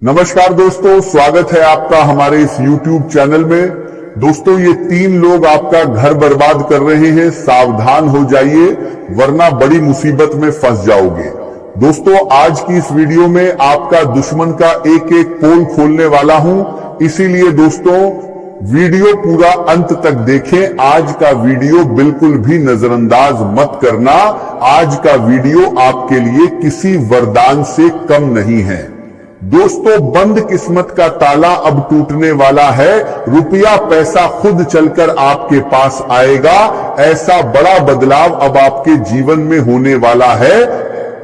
नमस्कार दोस्तों, स्वागत है आपका हमारे इस YouTube चैनल में। दोस्तों, ये 3 लोग आपका घर बर्बाद कर रहे हैं, सावधान हो जाइए वरना बड़ी मुसीबत में फंस जाओगे। दोस्तों, आज की इस वीडियो में आपका दुश्मन का एक एक पोल खोलने वाला हूं, इसीलिए दोस्तों वीडियो पूरा अंत तक देखें। आज का वीडियो बिल्कुल भी नजरअंदाज मत करना। आज का वीडियो आपके लिए किसी वरदान से कम नहीं है। दोस्तों, बंद किस्मत का ताला अब टूटने वाला है। रुपया पैसा खुद चलकर आपके पास आएगा। ऐसा बड़ा बदलाव अब आपके जीवन में होने वाला है।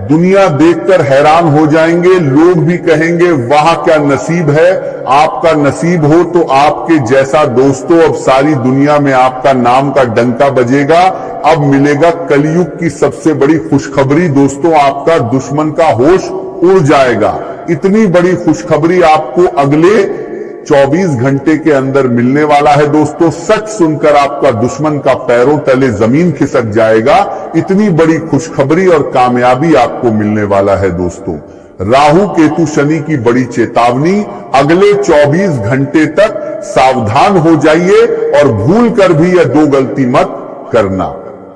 दुनिया देखकर हैरान हो जाएंगे। लोग भी कहेंगे वाह क्या नसीब है। आपका नसीब हो तो आपके जैसा दोस्तों अब सारी दुनिया में आपका नाम का डंका बजेगा। अब मिलेगा कलयुग की सबसे बड़ी खुशखबरी। दोस्तों, आपका दुश्मन का होश उड़ जाएगा। इतनी बड़ी खुशखबरी आपको अगले 24 घंटे के अंदर मिलने वाला है। दोस्तों, सच सुनकर आपका दुश्मन का पैरों तले जमीन खिसक जाएगा। इतनी बड़ी खुशखबरी और कामयाबी आपको मिलने वाला है। दोस्तों, राहु केतु शनि की बड़ी चेतावनी। अगले 24 घंटे तक सावधान हो जाइए और भूल कर भी यह 2 गलती मत करना,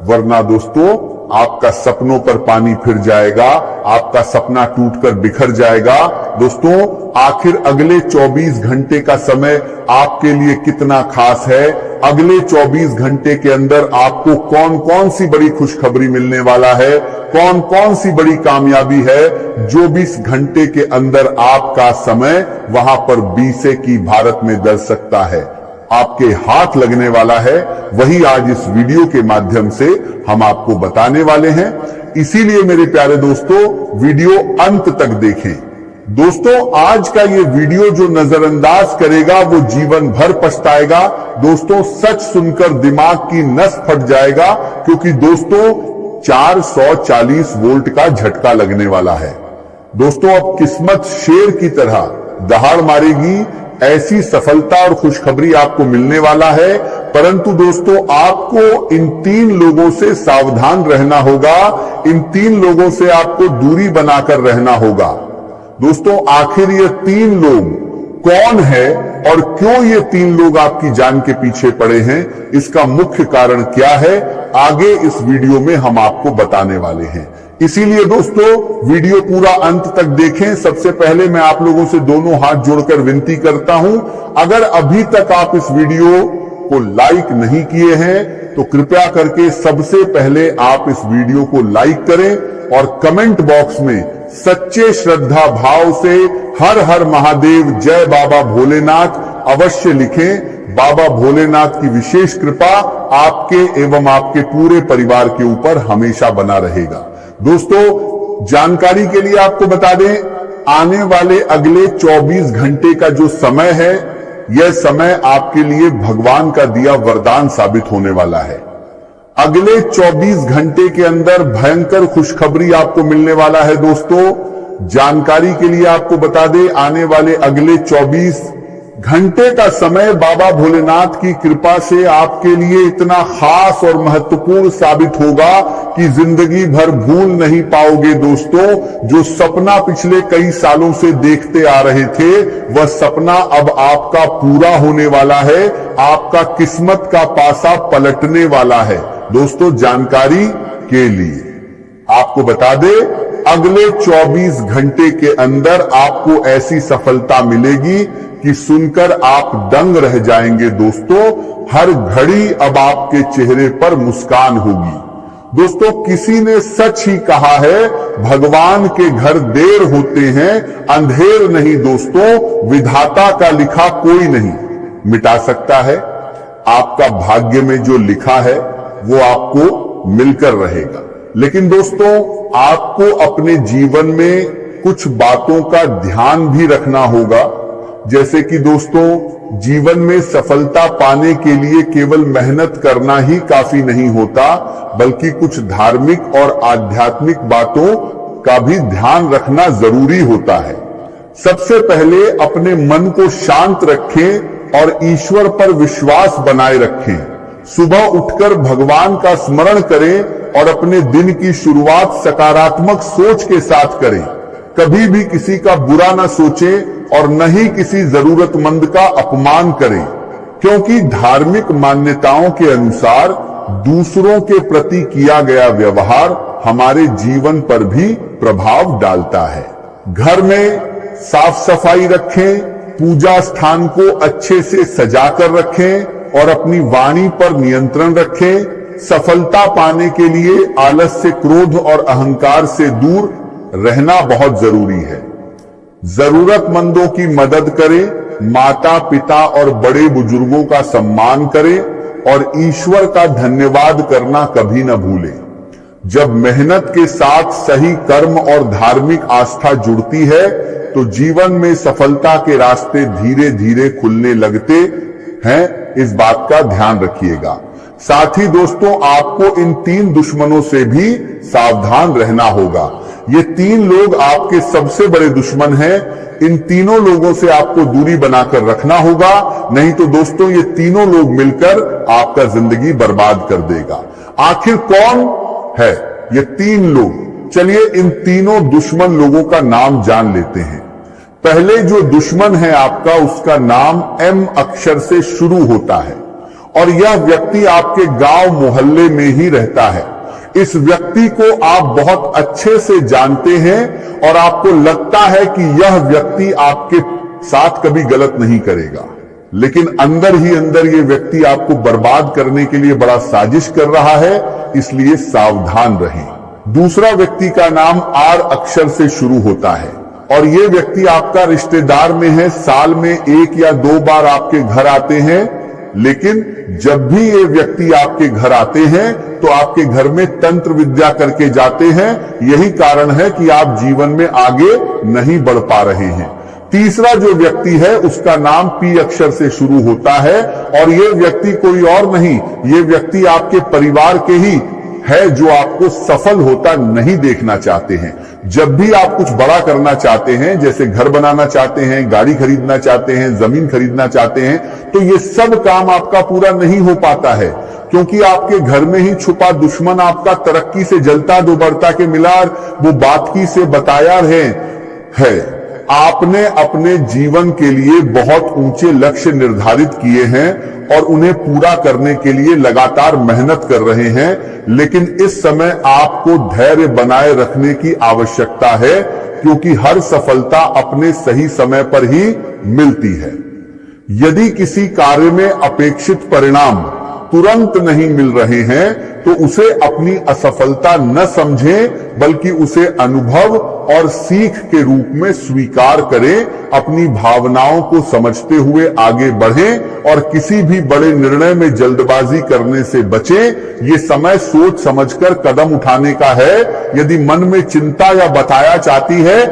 वरना दोस्तों आपका सपनों पर पानी फिर जाएगा। आपका सपना टूटकर बिखर जाएगा। दोस्तों, आखिर अगले 24 घंटे का समय आपके लिए कितना खास है। अगले 24 घंटे के अंदर आपको कौन कौन सी बड़ी खुशखबरी मिलने वाला है, कौन कौन सी बड़ी कामयाबी है। 24 घंटे के अंदर आपका समय वहां पर 20 की भारत में दल सकता है, आपके हाथ लगने वाला है। वही आज इस वीडियो के माध्यम से हम आपको बताने वाले हैं। इसीलिए मेरे प्यारे दोस्तों, वीडियो अंत तक देखें। दोस्तों, आज का ये वीडियो जो नजरअंदाज करेगा वो जीवन भर पछताएगा। दोस्तों, सच सुनकर दिमाग की नस फट जाएगा, क्योंकि दोस्तों 440 वोल्ट का झटका लगने वाला है। दोस्तों, अब किस्मत शेर की तरह दहाड़ मारेगी। ऐसी सफलता और खुशखबरी आपको मिलने वाला है। परंतु दोस्तों, आपको इन 3 लोगों से सावधान रहना होगा। इन 3 लोगों से आपको दूरी बनाकर रहना होगा। दोस्तों, आखिर ये 3 लोग कौन है और क्यों ये 3 लोग आपकी जान के पीछे पड़े हैं, इसका मुख्य कारण क्या है, आगे इस वीडियो में हम आपको बताने वाले हैं। इसीलिए दोस्तों, वीडियो पूरा अंत तक देखें। सबसे पहले मैं आप लोगों से दोनों हाथ जोड़कर विनती करता हूं, अगर अभी तक आप इस वीडियो को लाइक नहीं किए हैं तो कृपया करके सबसे पहले आप इस वीडियो को लाइक करें और कमेंट बॉक्स में सच्चे श्रद्धा भाव से हर हर महादेव, जय बाबा भोलेनाथ अवश्य लिखें। बाबा भोलेनाथ की विशेष कृपा आपके एवं आपके पूरे परिवार के ऊपर हमेशा बना रहेगा। दोस्तों, जानकारी के लिए आपको बता दें, आने वाले अगले 24 घंटे का जो समय है, यह समय आपके लिए भगवान का दिया वरदान साबित होने वाला है। अगले 24 घंटे के अंदर भयंकर खुशखबरी आपको मिलने वाला है। दोस्तों, जानकारी के लिए आपको बता दें, आने वाले अगले 24 घंटे का समय बाबा भोलेनाथ की कृपा से आपके लिए इतना खास और महत्वपूर्ण साबित होगा कि जिंदगी भर भूल नहीं पाओगे। दोस्तों, जो सपना पिछले कई सालों से देखते आ रहे थे, वह सपना अब आपका पूरा होने वाला है। आपका किस्मत का पासा पलटने वाला है। दोस्तों, जानकारी के लिए आपको बता दे, अगले 24 घंटे के अंदर आपको ऐसी सफलता मिलेगी कि सुनकर आप दंग रह जाएंगे। दोस्तों, हर घड़ी अब आपके चेहरे पर मुस्कान होगी। दोस्तों, किसी ने सच ही कहा है, भगवान के घर देर होते हैं, अंधेर नहीं। दोस्तों, विधाता का लिखा कोई नहीं मिटा सकता है। आपका भाग्य में जो लिखा है वो आपको मिलकर रहेगा। लेकिन दोस्तों, आपको अपने जीवन में कुछ बातों का ध्यान भी रखना होगा। जैसे कि दोस्तों, जीवन में सफलता पाने के लिए केवल मेहनत करना ही काफी नहीं होता, बल्कि कुछ धार्मिक और आध्यात्मिक बातों का भी ध्यान रखना जरूरी होता है। सबसे पहले अपने मन को शांत रखें और ईश्वर पर विश्वास बनाए रखें। सुबह उठकर भगवान का स्मरण करें और अपने दिन की शुरुआत सकारात्मक सोच के साथ करें। कभी भी किसी का बुरा न सोचें और न ही किसी जरूरतमंद का अपमान करें, क्योंकि धार्मिक मान्यताओं के अनुसार दूसरों के प्रति किया गया व्यवहार हमारे जीवन पर भी प्रभाव डालता है। घर में साफ सफाई रखें, पूजा स्थान को अच्छे से सजाकर रखें और अपनी वाणी पर नियंत्रण रखें। सफलता पाने के लिए आलस्य, क्रोध और अहंकार से दूर रहना बहुत जरूरी है। जरूरतमंदों की मदद करें, माता पिता और बड़े बुजुर्गों का सम्मान करें और ईश्वर का धन्यवाद करना कभी न भूलें। जब मेहनत के साथ सही कर्म और धार्मिक आस्था जुड़ती है तो जीवन में सफलता के रास्ते धीरे धीरे खुलने लगते हैं, इस बात का ध्यान रखिएगा। साथ ही दोस्तों, आपको इन 3 दुश्मनों से भी सावधान रहना होगा। ये 3 लोग आपके सबसे बड़े दुश्मन हैं। इन तीनों लोगों से आपको दूरी बनाकर रखना होगा, नहीं तो दोस्तों ये तीनों लोग मिलकर आपका जिंदगी बर्बाद कर देगा। आखिर कौन है ये 3 लोग? चलिए इन तीनों दुश्मन लोगों का नाम जान लेते हैं। पहले जो दुश्मन है आपका, उसका नाम M अक्षर से शुरू होता है और यह व्यक्ति आपके गांव मोहल्ले में ही रहता है। इस व्यक्ति को आप बहुत अच्छे से जानते हैं और आपको लगता है कि यह व्यक्ति आपके साथ कभी गलत नहीं करेगा, लेकिन अंदर ही अंदर ये व्यक्ति आपको बर्बाद करने के लिए बड़ा साजिश कर रहा है, इसलिए सावधान रहें। दूसरा व्यक्ति का नाम R अक्षर से शुरू होता है और ये व्यक्ति आपका रिश्तेदार में है। साल में 1 या 2 बार आपके घर आते हैं, लेकिन जब भी ये व्यक्ति आपके घर आते हैं तो आपके घर में तंत्र विद्या करके जाते हैं। यही कारण है कि आप जीवन में आगे नहीं बढ़ पा रहे हैं। तीसरा जो व्यक्ति है उसका नाम P अक्षर से शुरू होता है और ये व्यक्ति कोई और नहीं, ये व्यक्ति आपके परिवार के ही है जो आपको सफल होता नहीं देखना चाहते हैं। जब भी आप कुछ बड़ा करना चाहते हैं, जैसे घर बनाना चाहते हैं, गाड़ी खरीदना चाहते हैं, जमीन खरीदना चाहते हैं, तो ये सब काम आपका पूरा नहीं हो पाता है, क्योंकि आपके घर में ही छुपा दुश्मन आपका तरक्की से जलता दो बढ़ता के मिला वो बातकी से बताया है। आपने अपने जीवन के लिए बहुत ऊंचे लक्ष्य निर्धारित किए हैं और उन्हें पूरा करने के लिए लगातार मेहनत कर रहे हैं, लेकिन इस समय आपको धैर्य बनाए रखने की आवश्यकता है, क्योंकि हर सफलता अपने सही समय पर ही मिलती है। यदि किसी कार्य में अपेक्षित परिणाम तुरंत नहीं मिल रहे हैं तो उसे अपनी असफलता न समझें, बल्कि उसे अनुभव और सीख के रूप में स्वीकार करें। अपनी भावनाओं को समझते हुए आगे बढ़ें और किसी भी बड़े निर्णय में जल्दबाजी करने से बचें। ये समय सोच समझकर कदम उठाने का है। यदि मन में चिंता या बताया चाहती है,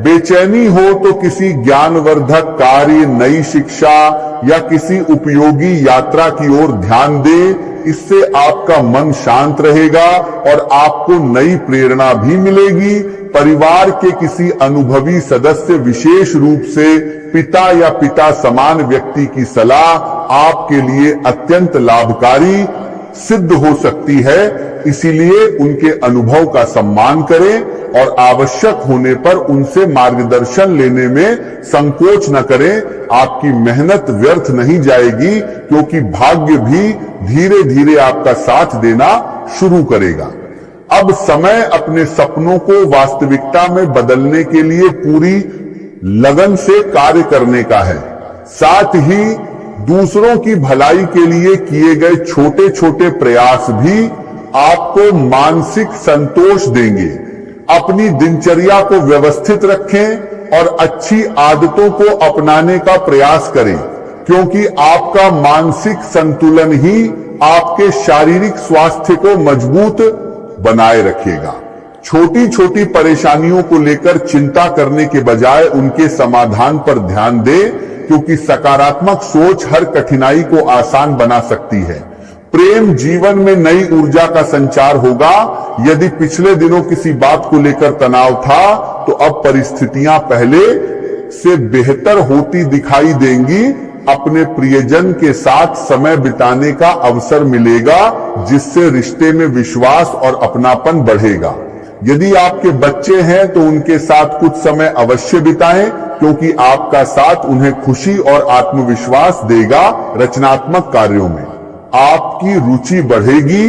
बेचैनी हो, तो किसी ज्ञानवर्धक कार्य, नई शिक्षा या किसी उपयोगी यात्रा की ओर ध्यान दें। इससे आपका मन शांत रहेगा और आपको नई प्रेरणा भी मिलेगी। परिवार के किसी अनुभवी सदस्य, विशेष रूप से पिता या पिता समान व्यक्ति की सलाह आपके लिए अत्यंत लाभकारी सिद्ध हो सकती है। इसीलिए उनके अनुभव का सम्मान करें और आवश्यक होने पर उनसे मार्गदर्शन लेने में संकोच न करें। आपकी मेहनत व्यर्थ नहीं जाएगी, क्योंकि भाग्य भी धीरे धीरे आपका साथ देना शुरू करेगा। अब समय अपने सपनों को वास्तविकता में बदलने के लिए पूरी लगन से कार्य करने का है। साथ ही दूसरों की भलाई के लिए किए गए छोटे छोटे प्रयास भी आपको मानसिक संतोष देंगे। अपनी दिनचर्या को व्यवस्थित रखें और अच्छी आदतों को अपनाने का प्रयास करें, क्योंकि आपका मानसिक संतुलन ही आपके शारीरिक स्वास्थ्य को मजबूत बनाए रखेगा। छोटी छोटी परेशानियों को लेकर चिंता करने के बजाय उनके समाधान पर ध्यान दें, क्योंकि सकारात्मक सोच हर कठिनाई को आसान बना सकती है। प्रेम जीवन में नई ऊर्जा का संचार होगा। यदि पिछले दिनों किसी बात को लेकर तनाव था, तो अब परिस्थितियां पहले से बेहतर होती दिखाई देंगी। अपने प्रियजन के साथ समय बिताने का अवसर मिलेगा, जिससे रिश्ते में विश्वास और अपनापन बढ़ेगा। यदि आपके बच्चे हैं तो उनके साथ कुछ समय अवश्य बिताएं, क्योंकि आपका साथ उन्हें खुशी और आत्मविश्वास देगा। रचनात्मक कार्यों में आपकी रुचि बढ़ेगी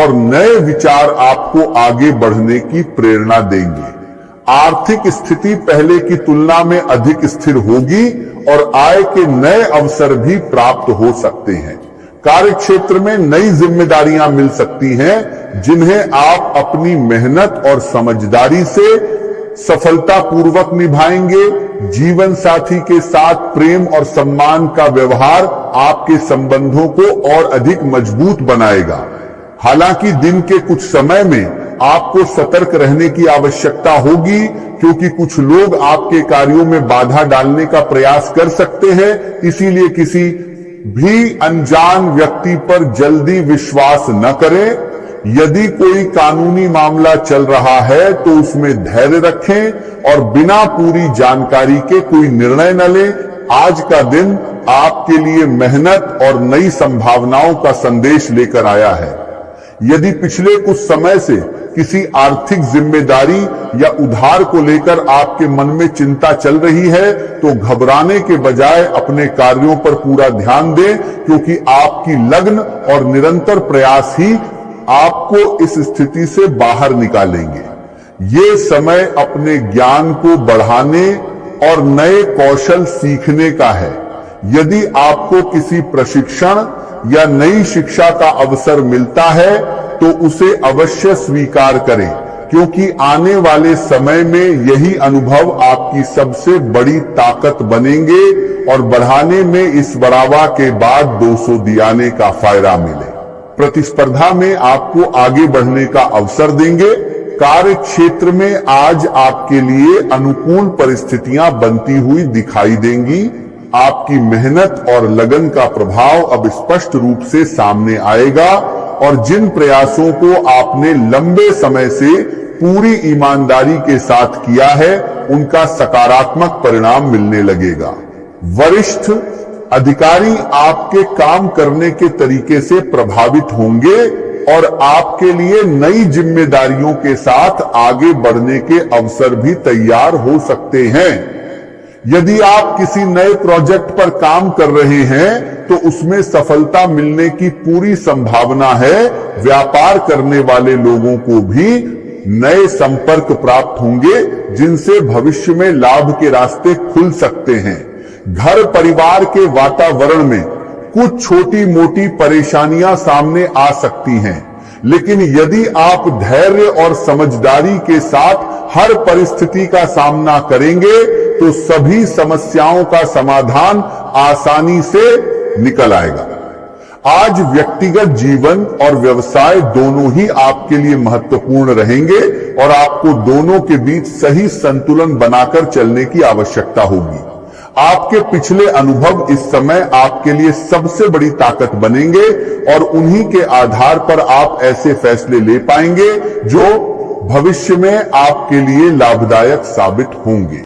और नए विचार आपको आगे बढ़ने की प्रेरणा देंगे। आर्थिक स्थिति पहले की तुलना में अधिक स्थिर होगी और आय के नए अवसर भी प्राप्त हो सकते हैं। कार्य क्षेत्र में नई जिम्मेदारियां मिल सकती हैं, जिन्हें आप अपनी मेहनत और समझदारी से सफलतापूर्वक निभाएंगे। जीवन साथी के साथ प्रेम और सम्मान का व्यवहार आपके संबंधों को और अधिक मजबूत बनाएगा। हालांकि दिन के कुछ समय में आपको सतर्क रहने की आवश्यकता होगी, क्योंकि कुछ लोग आपके कार्यों में बाधा डालने का प्रयास कर सकते हैं। इसीलिए किसी भी अनजान व्यक्ति पर जल्दी विश्वास न करें। यदि कोई कानूनी मामला चल रहा है तो उसमें धैर्य रखें और बिना पूरी जानकारी के कोई निर्णय न लें। आज का दिन आपके लिए मेहनत और नई संभावनाओं का संदेश लेकर आया है। यदि पिछले कुछ समय से किसी आर्थिक जिम्मेदारी या उधार को लेकर आपके मन में चिंता चल रही है, तो घबराने के बजाय अपने कार्यों पर पूरा ध्यान दें, क्योंकि आपकी लगन और निरंतर प्रयास ही आपको इस स्थिति से बाहर निकालेंगे। ये समय अपने ज्ञान को बढ़ाने और नए कौशल सीखने का है। यदि आपको किसी प्रशिक्षण या नई शिक्षा का अवसर मिलता है तो उसे अवश्य स्वीकार करें, क्योंकि आने वाले समय में यही अनुभव आपकी सबसे बड़ी ताकत बनेंगे और बढ़ाने में इस बढ़ावा के बाद 200 दियाने का फायदा मिले। प्रतिस्पर्धा में आपको आगे बढ़ने का अवसर देंगे। कार्य क्षेत्र में आज आपके लिए अनुकूल परिस्थितियां बनती हुई दिखाई देंगी। आपकी मेहनत और लगन का प्रभाव अब स्पष्ट रूप से सामने आएगा और जिन प्रयासों को आपने लंबे समय से पूरी ईमानदारी के साथ किया है, उनका सकारात्मक परिणाम मिलने लगेगा। वरिष्ठ अधिकारी आपके काम करने के तरीके से प्रभावित होंगे और आपके लिए नई जिम्मेदारियों के साथ आगे बढ़ने के अवसर भी तैयार हो सकते हैं। यदि आप किसी नए प्रोजेक्ट पर काम कर रहे हैं तो उसमें सफलता मिलने की पूरी संभावना है। व्यापार करने वाले लोगों को भी नए संपर्क प्राप्त होंगे, जिनसे भविष्य में लाभ के रास्ते खुल सकते हैं। घर परिवार के वातावरण में कुछ छोटी मोटी परेशानियां सामने आ सकती हैं, लेकिन यदि आप धैर्य और समझदारी के साथ हर परिस्थिति का सामना करेंगे तो सभी समस्याओं का समाधान आसानी से निकल आएगा। आज व्यक्तिगत जीवन और व्यवसाय दोनों ही आपके लिए महत्वपूर्ण रहेंगे और आपको दोनों के बीच सही संतुलन बनाकर चलने की आवश्यकता होगी। आपके पिछले अनुभव इस समय आपके लिए सबसे बड़ी ताकत बनेंगे और उन्हीं के आधार पर आप ऐसे फैसले ले पाएंगे जो भविष्य में आपके लिए लाभदायक साबित होंगे।